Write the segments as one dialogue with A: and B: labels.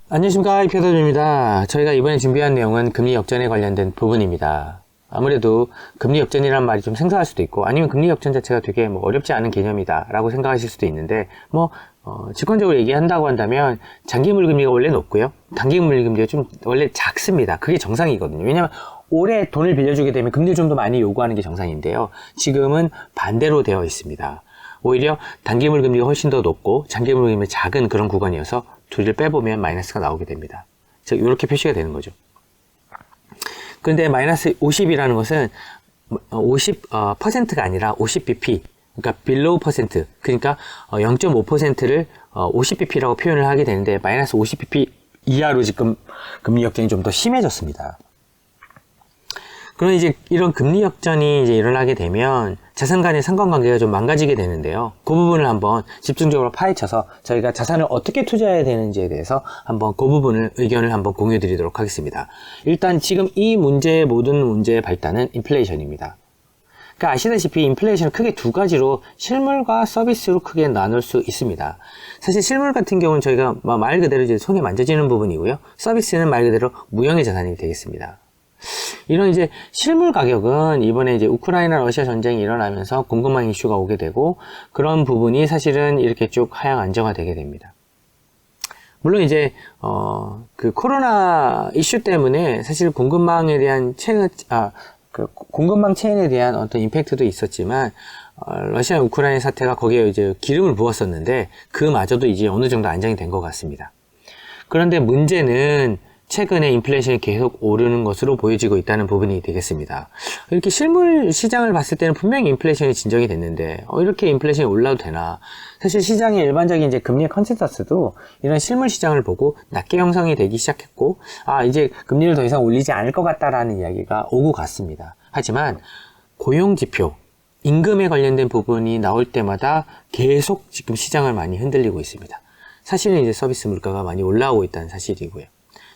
A: 안녕하십니까, 이표더입니다. 저희가 이번에 준비한 내용은 금리 역전에 관련된 부분입니다. 아무래도 금리 역전이란 말이 좀 생소할 수도 있고, 아니면 금리 역전 자체가 되게 어렵지 않은 개념이다 라고 생각하실 수도 있는데, 직관적으로 얘기한다고 한다면 장기물 금리가 원래 높고요, 단기물 금리가 좀 원래 작습니다. 그게 정상이거든요. 왜냐면 올해 돈을 빌려주게 되면 금리를 좀 더 많이 요구하는 게 정상인데요, 지금은 반대로 되어 있습니다. 오히려 단기물 금리가 훨씬 더 높고 장기물 금리가 작은 그런 구간이어서 둘을 빼보면 마이너스가 나오게 됩니다. 즉 이렇게 표시가 되는 거죠. 그런데 마이너스 50이라는 것은 50%가 아니라 50bp, 그러니까 below 퍼센트, 그러니까 0.5%를 50bp라고 표현을 하게 되는데, 마이너스 50bp 이하로 지금 금리 역전이 좀 더 심해졌습니다. 그럼 이제 이런 금리 역전이 이제 일어나게 되면 자산 간의 상관관계가 좀 망가지게 되는데요. 그 부분을 한번 집중적으로 파헤쳐서 저희가 자산을 어떻게 투자해야 되는지에 대해서 한번 그 부분을 의견을 한번 공유 드리도록 하겠습니다. 일단 지금 이 문제의 모든 문제의 발단은 인플레이션입니다. 그러니까 아시다시피 인플레이션은 크게 두 가지로 실물과 서비스로 크게 나눌 수 있습니다. 사실 실물 같은 경우는 저희가 말 그대로 이제 손에 만져지는 부분이고요, 서비스는 말 그대로 무형의 자산이 되겠습니다. 이런 이제 실물 가격은 이번에 이제 우크라이나 러시아 전쟁이 일어나면서 공급망 이슈가 오게 되고, 그런 부분이 사실은 이렇게 쭉 하향 안정화되게 됩니다. 물론 이제 그 코로나 이슈 때문에 사실 공급망에 대한 공급망 체인에 대한 어떤 임팩트도 있었지만, 러시아 우크라이나 사태가 거기에 이제 기름을 부었었는데 그마저도 이제 어느 정도 안정이 된 것 같습니다. 그런데 문제는 최근에 인플레이션이 계속 오르는 것으로 보여지고 있다는 부분이 되겠습니다. 이렇게 실물 시장을 봤을 때는 분명히 인플레이션이 진정이 됐는데 이렇게 인플레이션이 올라도 되나? 사실 시장의 일반적인 이제 금리 컨센서스도 이런 실물 시장을 보고 낮게 형성이 되기 시작했고, 이제 금리를 더 이상 올리지 않을 것 같다라는 이야기가 오고 갔습니다. 하지만 고용 지표, 임금에 관련된 부분이 나올 때마다 계속 지금 시장을 많이 흔들리고 있습니다. 사실은 이제 서비스 물가가 많이 올라오고 있다는 사실이고요.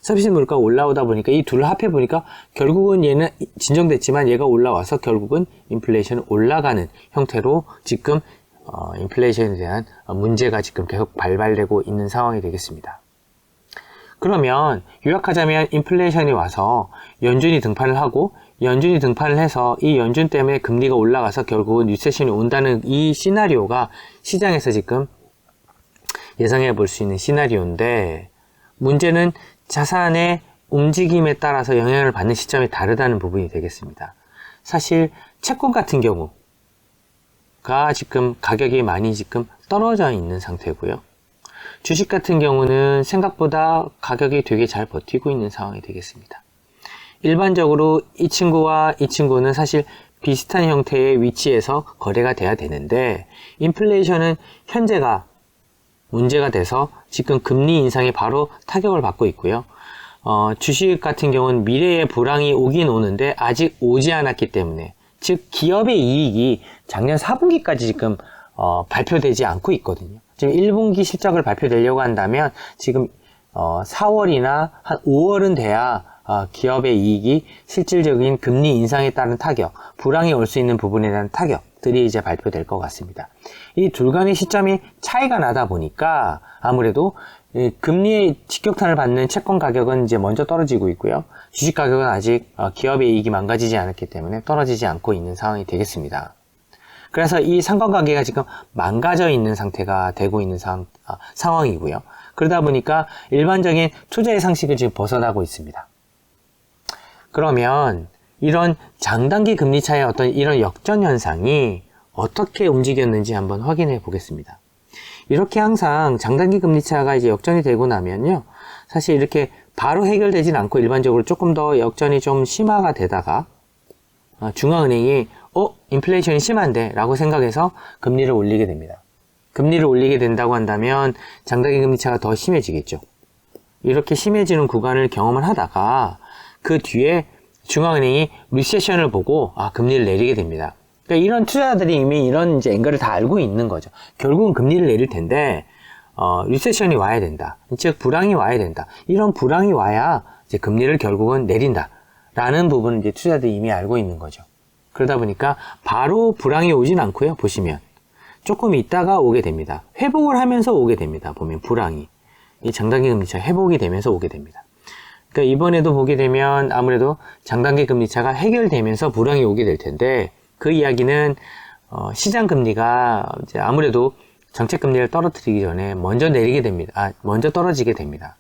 A: 서비스 물가가 올라오다 보니까 이 둘을 합해 보니까 결국은 얘는 진정됐지만 얘가 올라와서 결국은 인플레이션은 올라가는 형태로 지금 인플레이션에 대한 문제가 지금 계속 발발되고 있는 상황이 되겠습니다. 그러면 요약하자면 인플레이션이 와서 연준이 등판을 하고, 연준이 등판을 해서 이 연준 때문에 금리가 올라가서 결국은 리세션이 온다는 이 시나리오가 시장에서 지금 예상해 볼 수 있는 시나리오인데, 문제는 자산의 움직임에 따라서 영향을 받는 시점이 다르다는 부분이 되겠습니다. 사실 채권 같은 경우가 지금 가격이 많이 지금 떨어져 있는 상태고요, 주식 같은 경우는 생각보다 가격이 되게 잘 버티고 있는 상황이 되겠습니다. 일반적으로 이 친구와 이 친구는 사실 비슷한 형태의 위치에서 거래가 돼야 되는데, 인플레이션은 현재가 문제가 돼서 지금 금리 인상에 바로 타격을 받고 있고요. 주식 같은 경우는 미래의 불황이 오긴 오는데 아직 오지 않았기 때문에, 즉 기업의 이익이 작년 4분기까지 지금 발표되지 않고 있거든요. 지금 1분기 실적을 발표되려고 한다면 지금 4월이나 한 5월은 돼야 기업의 이익이 실질적인 금리 인상에 따른 타격, 불황이 올 수 있는 부분에 대한 타격들이 이제 발표될 것 같습니다. 이 둘 간의 시점이 차이가 나다 보니까 아무래도 금리의 직격탄을 받는 채권 가격은 이제 먼저 떨어지고 있고요, 주식 가격은 아직 기업의 이익이 망가지지 않았기 때문에 떨어지지 않고 있는 상황이 되겠습니다. 그래서 이 상관관계가 지금 망가져 있는 상태가 되고 있는 상황이고요. 그러다 보니까 일반적인 투자의 상식을 지금 벗어나고 있습니다. 그러면 이런 장단기 금리 차의 어떤 이런 역전 현상이 어떻게 움직였는지 한번 확인해 보겠습니다. 이렇게 항상 장단기 금리 차가 이제 역전이 되고 나면요, 사실 이렇게 바로 해결되진 않고 일반적으로 조금 더 역전이 좀 심화가 되다가 중앙은행이 인플레이션이 심한데 라고 생각해서 금리를 올리게 됩니다. 금리를 올리게 된다고 한다면 장단기 금리 차가 더 심해지겠죠. 이렇게 심해지는 구간을 경험을 하다가 그 뒤에 중앙은행이 리세션을 보고 금리를 내리게 됩니다. 그러니까 이런 투자자들이 이미 이런 이제 앵글을 다 알고 있는 거죠. 결국은 금리를 내릴 텐데 리세션이 와야 된다, 즉 불황이 와야 된다, 이런 불황이 와야 이제 금리를 결국은 내린다 라는 부분을 이제 투자자들이 이미 알고 있는 거죠. 그러다 보니까 바로 불황이 오진 않고요, 보시면 조금 있다가 오게 됩니다. 회복을 하면서 오게 됩니다. 보면 불황이 이 장단기 금리차 회복이 되면서 오게 됩니다. 그러니까 이번에도 보게 되면 아무래도 장단기 금리차가 해결되면서 불황이 오게 될 텐데, 그 이야기는 시장 금리가 이제 아무래도 정책 금리를 떨어뜨리기 전에 먼저 내리게 됩니다. 먼저 떨어지게 됩니다.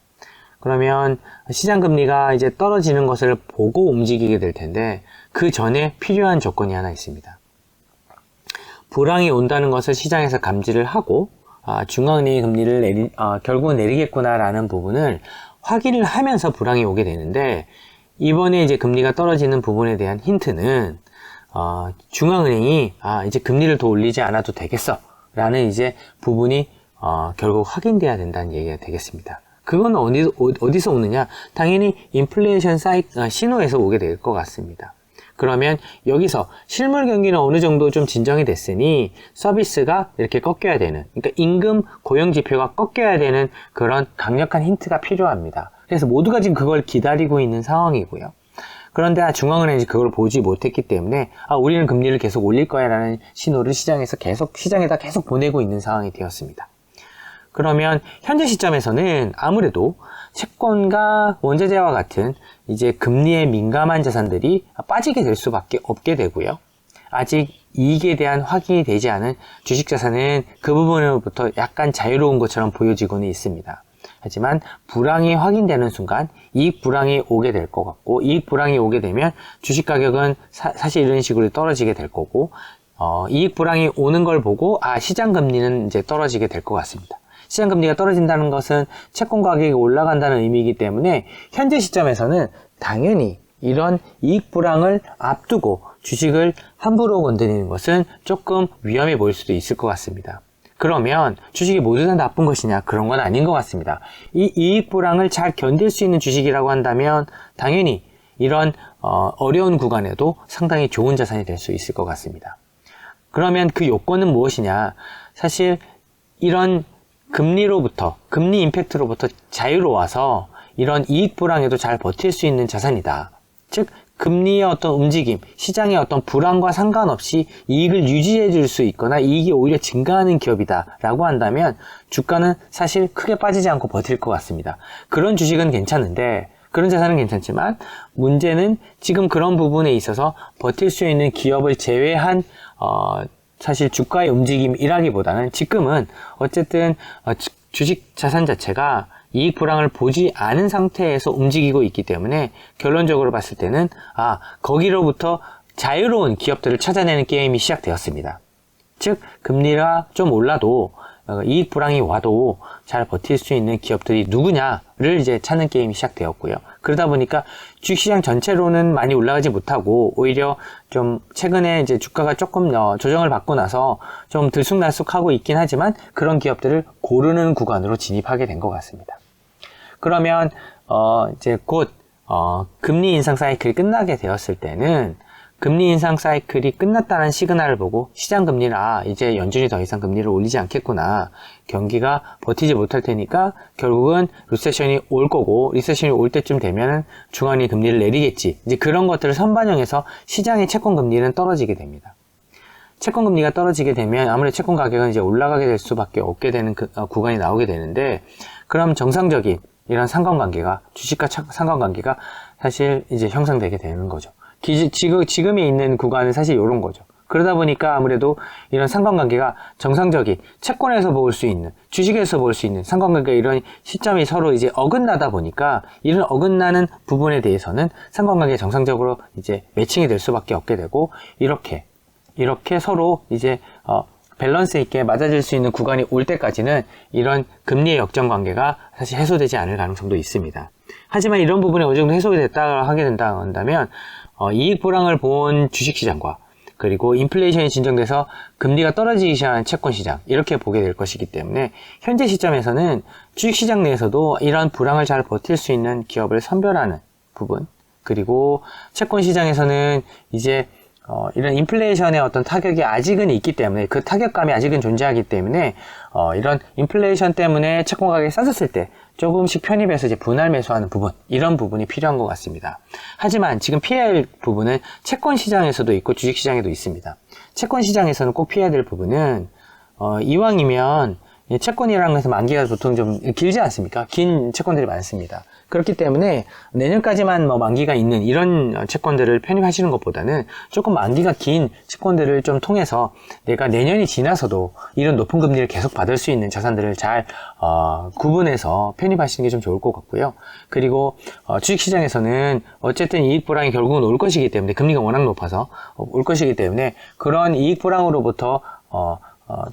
A: 그러면 시장 금리가 이제 떨어지는 것을 보고 움직이게 될 텐데, 그 전에 필요한 조건이 하나 있습니다. 불황이 온다는 것을 시장에서 감지를 하고, 중앙은행이 금리를 결국은 내리겠구나라는 부분을 확인을 하면서 불황이 오게 되는데, 이번에 이제 금리가 떨어지는 부분에 대한 힌트는 중앙은행이 이제 금리를 더 올리지 않아도 되겠어 라는 이제 부분이 결국 확인돼야 된다는 얘기가 되겠습니다. 그건 어디서 오느냐? 당연히 인플레이션 신호에서 오게 될 것 같습니다. 그러면 여기서 실물 경기는 어느 정도 좀 진정이 됐으니 서비스가 이렇게 꺾여야 되는, 그러니까 임금 고용 지표가 꺾여야 되는 그런 강력한 힌트가 필요합니다. 그래서 모두가 지금 그걸 기다리고 있는 상황이고요. 그런데 중앙은행이 그걸 보지 못했기 때문에 우리는 금리를 계속 올릴 거야 라는 신호를 시장에다 계속 보내고 있는 상황이 되었습니다. 그러면 현재 시점에서는 아무래도 채권과 원자재와 같은 이제 금리에 민감한 자산들이 빠지게 될 수밖에 없게 되고요. 아직 이익에 대한 확인이 되지 않은 주식 자산은 그 부분으로부터 약간 자유로운 것처럼 보여지고는 있습니다. 하지만 불황이 확인되는 순간 이익 불황이 오게 될 것 같고, 이익 불황이 오게 되면 주식 가격은 사실 이런 식으로 떨어지게 될 거고, 이익 불황이 오는 걸 보고 시장 금리는 이제 떨어지게 될 것 같습니다. 시장 금리가 떨어진다는 것은 채권 가격이 올라간다는 의미이기 때문에 현재 시점에서는 당연히 이런 이익 불황을 앞두고 주식을 함부로 건드리는 것은 조금 위험해 보일 수도 있을 것 같습니다. 그러면 주식이 모두 다 나쁜 것이냐? 그런 건 아닌 것 같습니다. 이 이익 불황을 잘 견딜 수 있는 주식이라고 한다면 당연히 이런 어려운 구간에도 상당히 좋은 자산이 될 수 있을 것 같습니다. 그러면 그 요건은 무엇이냐? 사실 이런 금리 임팩트로부터 자유로워서 이런 이익 불황에도 잘 버틸 수 있는 자산이다. 즉 금리의 어떤 움직임, 시장의 어떤 불황과 상관없이 이익을 유지해 줄 수 있거나 이익이 오히려 증가하는 기업이다 라고 한다면 주가는 사실 크게 빠지지 않고 버틸 것 같습니다. 그런 주식은 괜찮은데, 그런 자산은 괜찮지만 문제는 지금 그런 부분에 있어서 버틸 수 있는 기업을 제외한 사실 주가의 움직임이라기보다는 지금은 어쨌든 주식 자산 자체가 이익 불황을 보지 않은 상태에서 움직이고 있기 때문에 결론적으로 봤을 때는 거기로부터 자유로운 기업들을 찾아내는 게임이 시작되었습니다. 즉 금리가 좀 올라도 이익 불황이 와도 잘 버틸 수 있는 기업들이 누구냐를 이제 찾는 게임이 시작되었고요. 그러다 보니까 주식시장 전체로는 많이 올라가지 못하고 오히려 좀 최근에 이제 주가가 조금 조정을 받고 나서 좀 들쑥날쑥하고 있긴 하지만 그런 기업들을 고르는 구간으로 진입하게 된 것 같습니다. 그러면 이제 곧 금리 인상 사이클이 끝나게 되었을 때는 금리 인상 사이클이 끝났다는 시그널을 보고 시장 금리를 이제 연준이 더 이상 금리를 올리지 않겠구나, 경기가 버티지 못할 테니까 결국은 리세션이 올 거고, 리세션이 올 때쯤 되면은 중앙은행이 금리를 내리겠지, 이제 그런 것들을 선반영해서 시장의 채권 금리는 떨어지게 됩니다. 채권 금리가 떨어지게 되면 아무래도 채권 가격은 이제 올라가게 될 수밖에 없게 되는 구간이 나오게 되는데, 그럼 정상적인 이런 상관관계가, 주식과 상관관계가 사실 이제 형성되게 되는 거죠. 지금에 있는 구간은 사실 이런 거죠. 그러다 보니까 아무래도 이런 상관관계가 정상적인 채권에서 볼 수 있는, 주식에서 볼 수 있는 상관관계, 이런 시점이 서로 이제 어긋나다 보니까 이런 어긋나는 부분에 대해서는 상관관계가 정상적으로 이제 매칭이 될 수밖에 없게 되고, 이렇게 서로 이제 밸런스 있게 맞아질 수 있는 구간이 올 때까지는 이런 금리의 역전 관계가 사실 해소되지 않을 가능성도 있습니다. 하지만 이런 부분이 어느 정도 해소가 하게 된다 한다면 이익 불황을 본 주식시장과 그리고 인플레이션이 진정돼서 금리가 떨어지기 시작하는 채권시장, 이렇게 보게 될 것이기 때문에 현재 시점에서는 주식시장 내에서도 이런 불황을 잘 버틸 수 있는 기업을 선별하는 부분, 그리고 채권시장에서는 이제 이런 인플레이션의 어떤 타격이 아직은 있기 때문에, 그 타격감이 아직은 존재하기 때문에 이런 인플레이션 때문에 채권 가격이 싸졌을 때 조금씩 편입해서 이제 분할 매수하는 부분, 이런 부분이 필요한 것 같습니다. 하지만 지금 피해야 할 부분은 채권 시장에서도 있고 주식 시장에도 있습니다. 채권 시장에서는 꼭 피해야 될 부분은 이왕이면 이 채권이라는 것은 만기가 보통 좀 길지 않습니까? 긴 채권들이 많습니다. 그렇기 때문에 내년까지만 뭐 만기가 있는 이런 채권들을 편입하시는 것보다는 조금 만기가 긴 채권들을 좀 통해서 내가 내년이 지나서도 이런 높은 금리를 계속 받을 수 있는 자산들을 잘 구분해서 편입하시는 게 좀 좋을 것 같고요. 그리고 주식시장에서는 어쨌든 이익 불황이 결국은 올 것이기 때문에 금리가 워낙 높아서 올 것이기 때문에 그런 이익 불황으로부터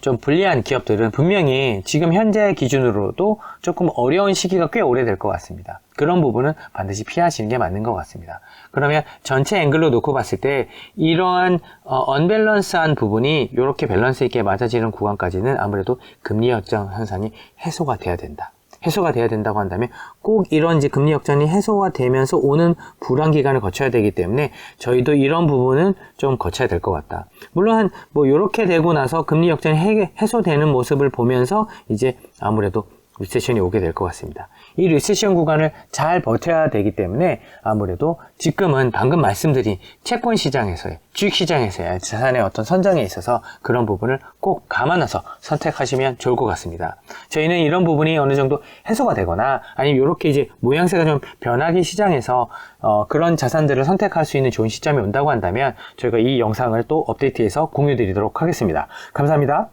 A: 좀 불리한 기업들은 분명히 지금 현재 기준으로도 조금 어려운 시기가 꽤 오래될 것 같습니다. 그런 부분은 반드시 피하시는 게 맞는 것 같습니다. 그러면 전체 앵글로 놓고 봤을 때 이러한 언밸런스한 부분이 이렇게 밸런스 있게 맞아지는 구간까지는 아무래도 금리 역전 현상이 해소가 돼야 된다. 해소가 돼야 된다고 한다면 꼭 이런 이제 금리 역전이 해소가 되면서 오는 불안 기간을 거쳐야 되기 때문에 저희도 이런 부분은 좀 거쳐야 될 것 같다. 물론 뭐 이렇게 되고 나서 금리 역전이 해소되는 모습을 보면서 이제 아무래도 리세션이 오게 될 것 같습니다. 이 리세션 구간을 잘 버텨야 되기 때문에 아무래도 지금은 방금 말씀드린 채권 시장에서의 주식 시장에서의 자산의 어떤 선정에 있어서 그런 부분을 꼭 감안해서 선택하시면 좋을 것 같습니다. 저희는 이런 부분이 어느 정도 해소가 되거나 아니면 이렇게 이제 모양새가 좀 변하기 시장에서 그런 자산들을 선택할 수 있는 좋은 시점이 온다고 한다면 저희가 이 영상을 또 업데이트해서 공유 드리도록 하겠습니다. 감사합니다.